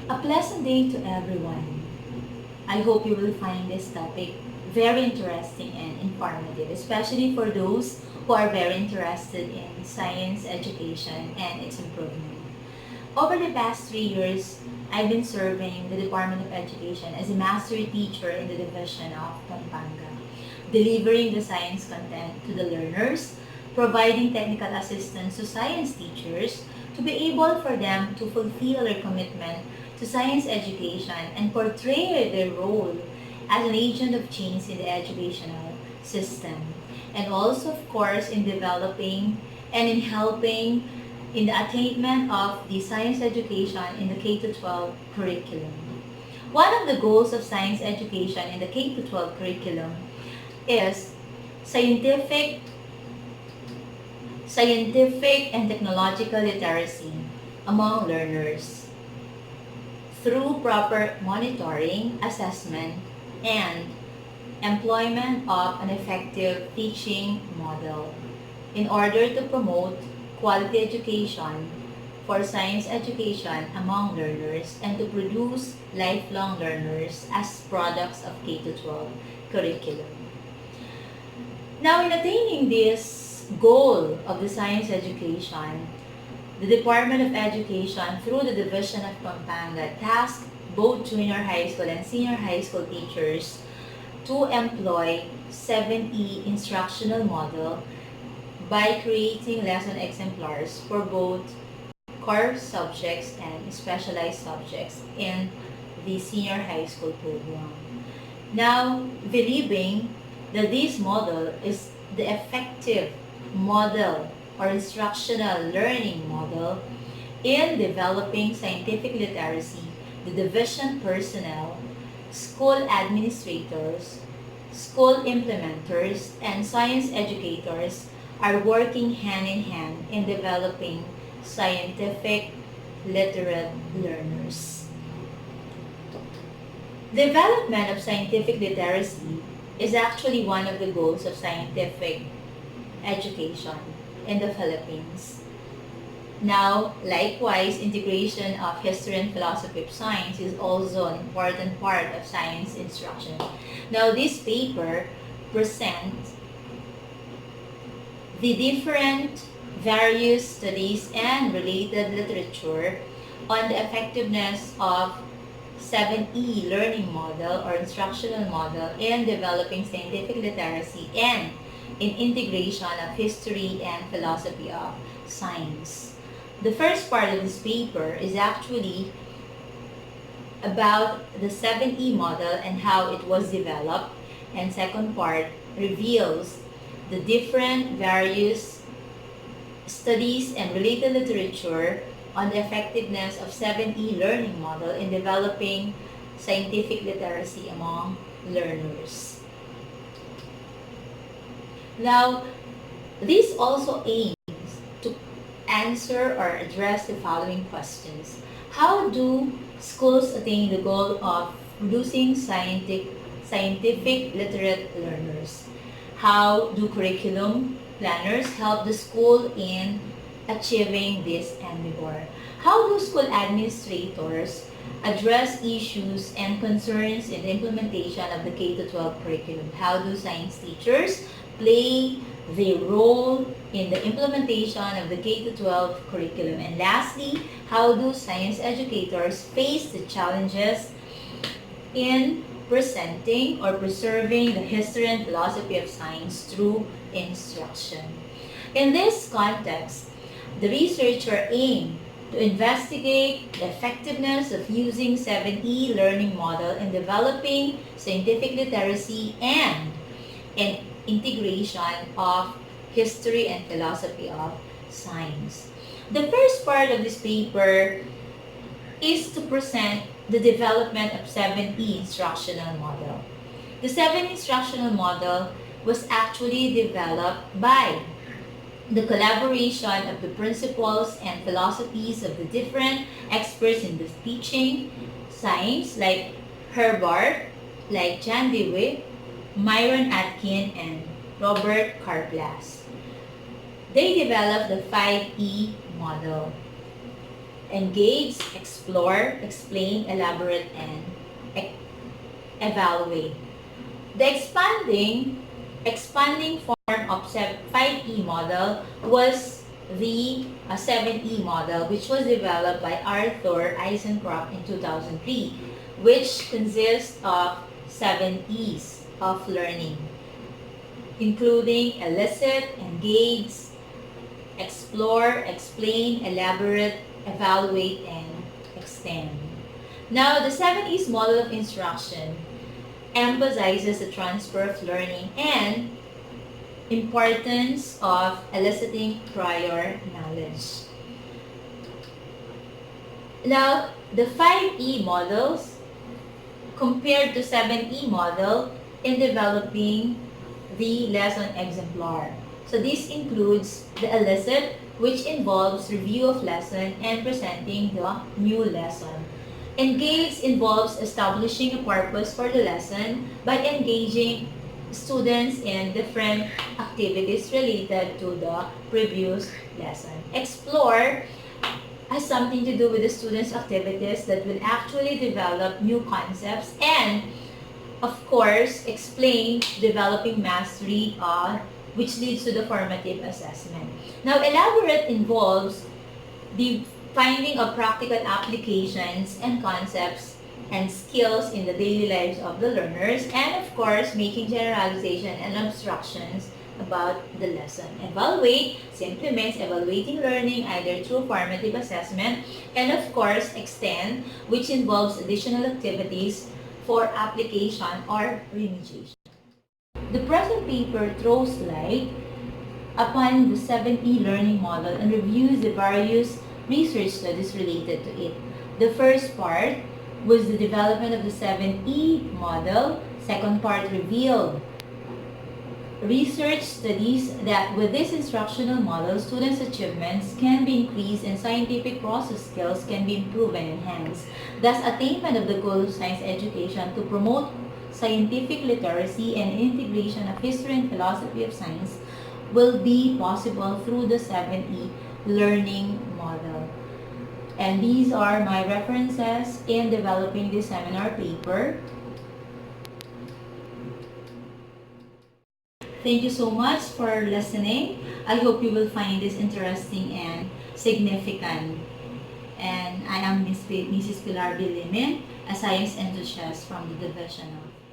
A pleasant day to everyone. I hope you will find this topic very interesting and informative, especially for those who are very interested in science education and its improvement. Over the past 3 years, I've been serving the Department of Education as a master teacher in the division of Pampanga, delivering the science content to the learners, providing technical assistance to science teachers to be able for them to fulfill their commitment to science education and portray their role as an agent of change in the educational system. And also, of course, in developing and in helping in the attainment of the science education in the K-12 curriculum. One of the goals of science education in the K-12 curriculum is scientific, scientific and technological literacy among learners through proper monitoring, assessment, and employment of an effective teaching model in order to promote quality education for science education among learners and to produce lifelong learners as products of K-12 curriculum. Now, in attaining this goal of the science education, the Department of Education, through the Division of Pampanga, tasked both junior high school and senior high school teachers to employ 7E instructional model by creating lesson exemplars for both core subjects and specialized subjects in the senior high school program. Now, believing that this model is the effective model or instructional learning model in developing scientific literacy, the division personnel, school administrators, school implementers, and science educators are working hand in hand in developing scientific literate learners. Development of scientific literacy is actually one of the goals of scientific education in the Philippines. Now, likewise, integration of history and philosophy of science is also an important part of science instruction. Now, this paper presents the different various studies and related literature on the effectiveness of 7E learning model or instructional model in developing scientific literacy and in integration of history and philosophy of science. The first part of this paper is actually about the 7E model and how it was developed, and second part reveals the different various studies and related literature on the effectiveness of 7E learning model in developing scientific literacy among learners. Now, this also aims to answer or address the following questions. How do schools attain the goal of producing scientific literate learners? How do curriculum planners help the school in achieving this endeavor? How do school administrators address issues and concerns in the implementation of the K-12 curriculum? How do science teachers play their role in the implementation of the K-12 curriculum? And lastly, how do science educators face the challenges in presenting or preserving the history and philosophy of science through instruction? In this context, the researcher aimed to investigate the effectiveness of using 7E learning model in developing scientific literacy and in integration of history and philosophy of science. The first part of this paper is to present the development of 7E instructional model. The 7 instructional model was actually developed by the collaboration of the principles and philosophies of the different experts in the teaching science like Herbart, like John DeWitt, Myron Atkin, and Robert Karplas. They developed the 5E model. engage, explore, explain, elaborate, and e- evaluate. The expanding form of 5E model was the 7E model, which was developed by Arthur Eisencroft in 2003, which consists of 7 E's of learning, including elicit, engage, explore, explain, elaborate, evaluate, and extend. Now, the 7 E's model of instruction emphasizes the transfer of learning and importance of eliciting prior knowledge. Now, the 5E models compared to 7E model in developing the lesson exemplar. So this includes the elicit, which involves review of lesson and presenting the new lesson. Engage involves establishing a purpose for the lesson by engaging students in different activities related to the previous lesson. Explore has something to do with the students' activities that will actually develop new concepts and, of course, explain developing mastery, which leads to the formative assessment. Now, elaborate involves the finding of practical applications and concepts and skills in the daily lives of the learners, and of course, making generalization and abstractions about the lesson. Evaluate simply means evaluating learning either through formative assessment, and of course, extend, which involves additional activities for application or remediation. The present paper throws light upon the 7E learning model and reviews the various research studies related to it. The first part was the development of the 7E model. Second part revealed research studies that with this instructional model, students' achievements can be increased and scientific process skills can be improved and enhanced. Thus, attainment of the goal of science education to promote scientific literacy and integration of history and philosophy of science will be possible through the 7E learning model. And these are my references in developing this seminar paper. Thank you so much for listening. I hope you will find this interesting and significant. And I am Mrs. Pilar Limin, a science enthusiast from the Division of